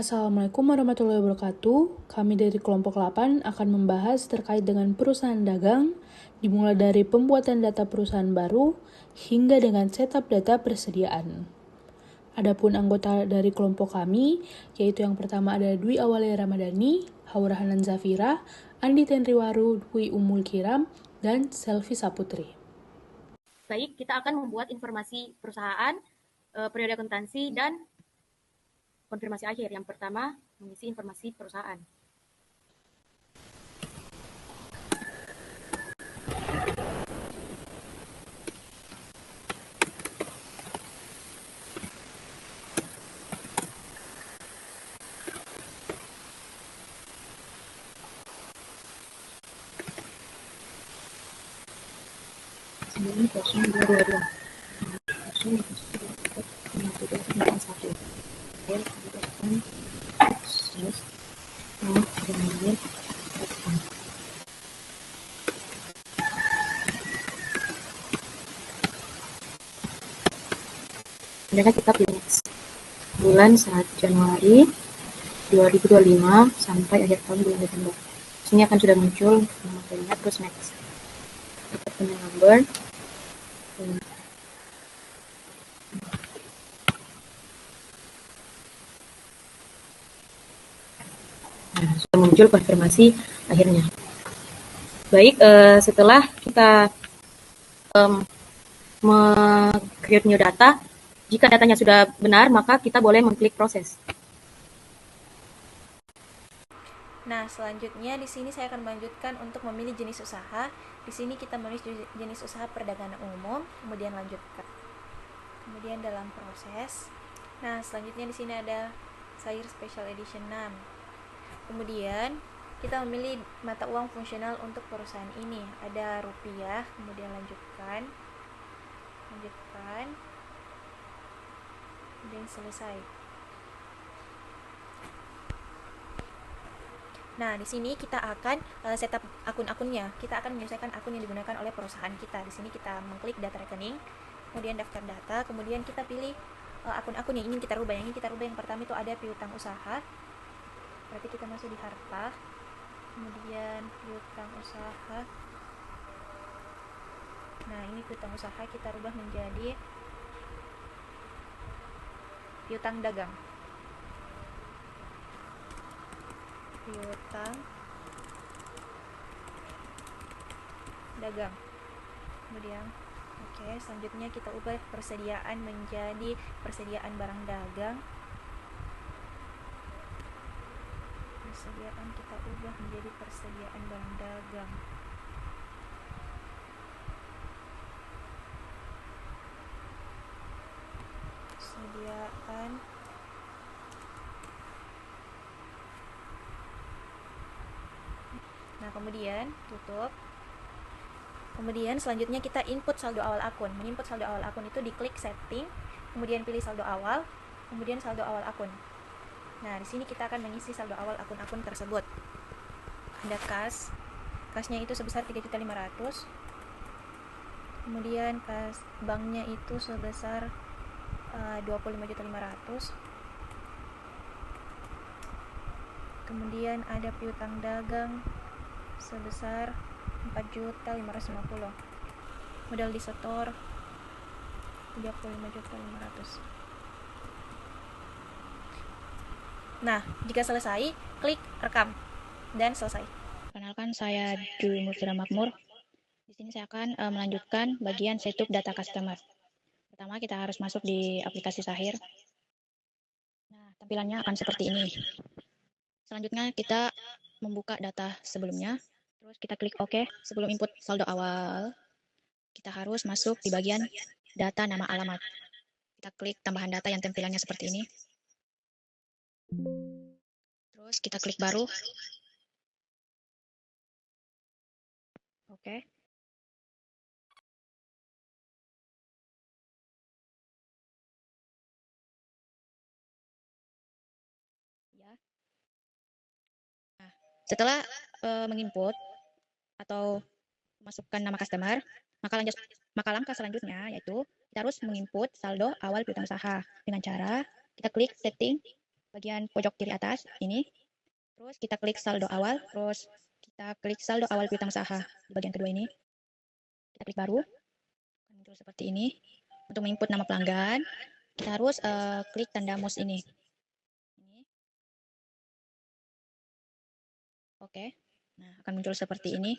Assalamualaikum warahmatullahi wabarakatuh. Kami dari kelompok 8 akan membahas terkait dengan perusahaan dagang, dimulai dari pembuatan data perusahaan baru hingga dengan setup data persediaan. Adapun anggota dari kelompok kami, yaitu yang pertama ada Dwi Awalia Ramadhani, Haura Hanan Zafira, Andi Tenriwaru, Dwi Umul Kiram, dan Selvi Saputri. Baik, kita akan membuat informasi perusahaan, periode akuntansi, dan konfirmasi akhir. Yang pertama, mengisi informasi perusahaan. Ini 0222. Mereka kita pilih bulan 1 Januari 2025 sampai akhir tahun bulan Desember. Sini akan sudah muncul materinya, terus next. Kita punya number. Nah, sudah muncul konfirmasi akhirnya. Baik, setelah kita create new data, jika datanya sudah benar, maka kita boleh mengklik proses. Nah, selanjutnya di sini saya akan melanjutkan untuk memilih jenis usaha. Di sini kita menulis jenis usaha perdagangan umum, kemudian lanjutkan. Kemudian dalam proses. Nah, selanjutnya di sini ada sayur special edition 6. Kemudian kita memilih mata uang fungsional untuk perusahaan ini. Ada rupiah, kemudian lanjutkan. Kemudian selesai. Nah, di sini kita akan setup akun-akunnya. Kita akan menyelesaikan akun yang digunakan oleh perusahaan kita. Di sini kita mengklik data rekening, kemudian daftar data, kemudian kita pilih akun-akun yang ingin kita rubah. Yang ingin kita rubah yang pertama itu ada piutang usaha. Berarti kita masuk di harta. Kemudian piutang usaha. Nah, ini piutang usaha kita rubah menjadi piutang dagang. Piutang dagang. Kemudian selanjutnya kita ubah persediaan menjadi persediaan barang dagang. Persediaan kita ubah menjadi persediaan barang dagang. Persediaan Nah, kemudian tutup. Kemudian selanjutnya kita input saldo awal akun. Menginput saldo awal akun itu diklik setting, kemudian pilih saldo awal, kemudian saldo awal akun. Nah, di sini kita akan mengisi saldo awal akun-akun tersebut. Ada kas. Kasnya itu sebesar 3.500.000. Kemudian kas banknya itu sebesar 25.500.000. Kemudian ada piutang dagang sebesar 4.550.000. Modal disetor 35.500.000. Nah, jika selesai, klik rekam dan selesai. Perkenalkan, saya Dwi Murtira Makmur. Di sini saya akan melanjutkan bagian setup data customer. Pertama, kita harus masuk di aplikasi Sahir. Nah, tampilannya akan seperti ini. Selanjutnya kita membuka data sebelumnya. Terus kita klik OK. Sebelum input saldo awal, kita harus masuk di bagian data nama alamat. Kita klik tambahan data yang tampilannya seperti ini. Terus kita klik baru. Oke. Ya. Nah, setelah menginput atau masukkan nama customer, maka langkah selanjutnya yaitu kita harus menginput saldo awal piutang usaha dengan cara kita klik setting, bagian pojok kiri atas ini. Terus kita klik saldo awal, terus kita klik saldo awal piutang usaha di bagian kedua ini. Kita klik baru, muncul seperti ini. Untuk menginput nama pelanggan, kita harus klik tanda mouse ini. Oke, nah akan muncul seperti ini.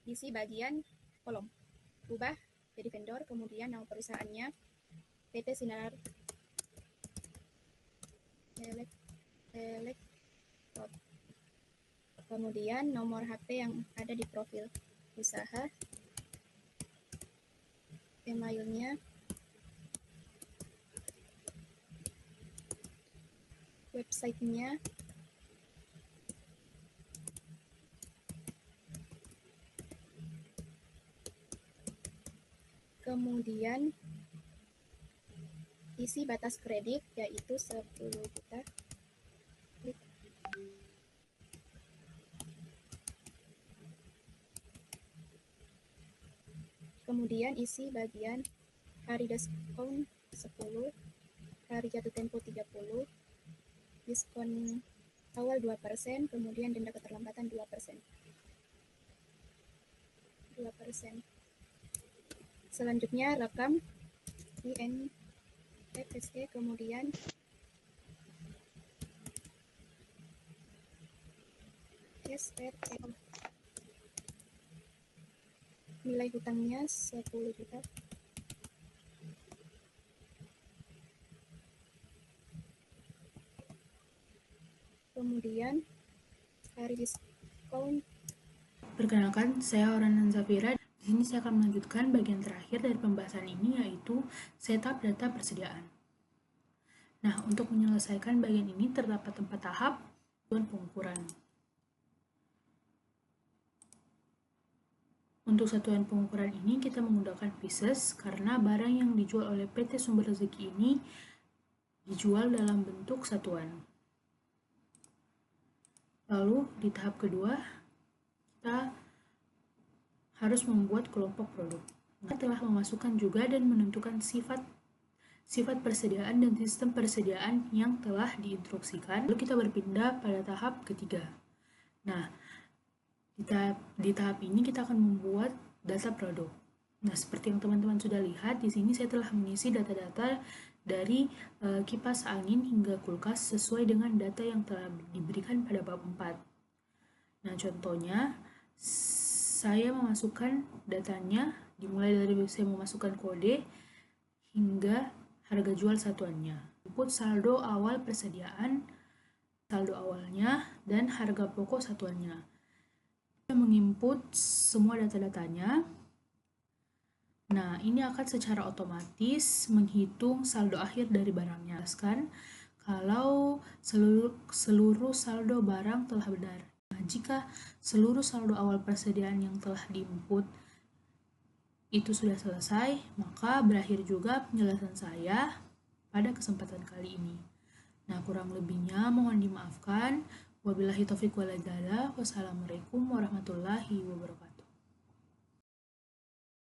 Isi bagian kolom, ubah jadi vendor, kemudian nama perusahaannya PT Sinar Elektrot, kemudian nomor HP yang ada di profil usaha, emailnya, websitenya, kemudian isi batas kredit yaitu 10 juta. Klik. Kemudian isi bagian hari diskon 10, hari jatuh tempo 30, diskon awal 2%, kemudian denda keterlambatan 2%. Selanjutnya rekam INFSE, kemudian SRL. Nilai hutangnya 10 juta. Kemudian hari diskon. Perkenalkan, saya Oranan Zafira. Di sini saya akan melanjutkan bagian terakhir dari pembahasan ini, yaitu setup data persediaan. Nah, untuk menyelesaikan bagian ini terdapat 4 tahap dan pengukuran. Untuk satuan pengukuran ini kita menggunakan pieces karena barang yang dijual oleh PT Sumber Rezeki ini dijual dalam bentuk satuan. Lalu di tahap kedua kita harus membuat kelompok produk. Kita telah memasukkan juga dan menentukan sifat persediaan dan sistem persediaan yang telah diinstruksikan. Lalu kita berpindah pada tahap ketiga. Nah, di tahap ini kita akan membuat data produk. Nah, seperti yang teman-teman sudah lihat, di sini saya telah mengisi data-data dari kipas angin hingga kulkas sesuai dengan data yang telah diberikan pada bab 4. Nah, contohnya, saya memasukkan datanya, dimulai dari saya memasukkan kode hingga harga jual satuannya. Input saldo awal persediaan, saldo awalnya, dan harga pokok satuannya. Kita menginput semua data-datanya. Nah, ini akan secara otomatis menghitung saldo akhir dari barangnya. Kalau seluruh saldo barang telah benar. Nah, jika seluruh saldo awal persediaan yang telah diinput itu sudah selesai, maka berakhir juga penjelasan saya pada kesempatan kali ini. Nah, kurang lebihnya mohon dimaafkan. Wabillahi taufiq wal hidayah. Wassalamualaikum warahmatullahi wabarakatuh.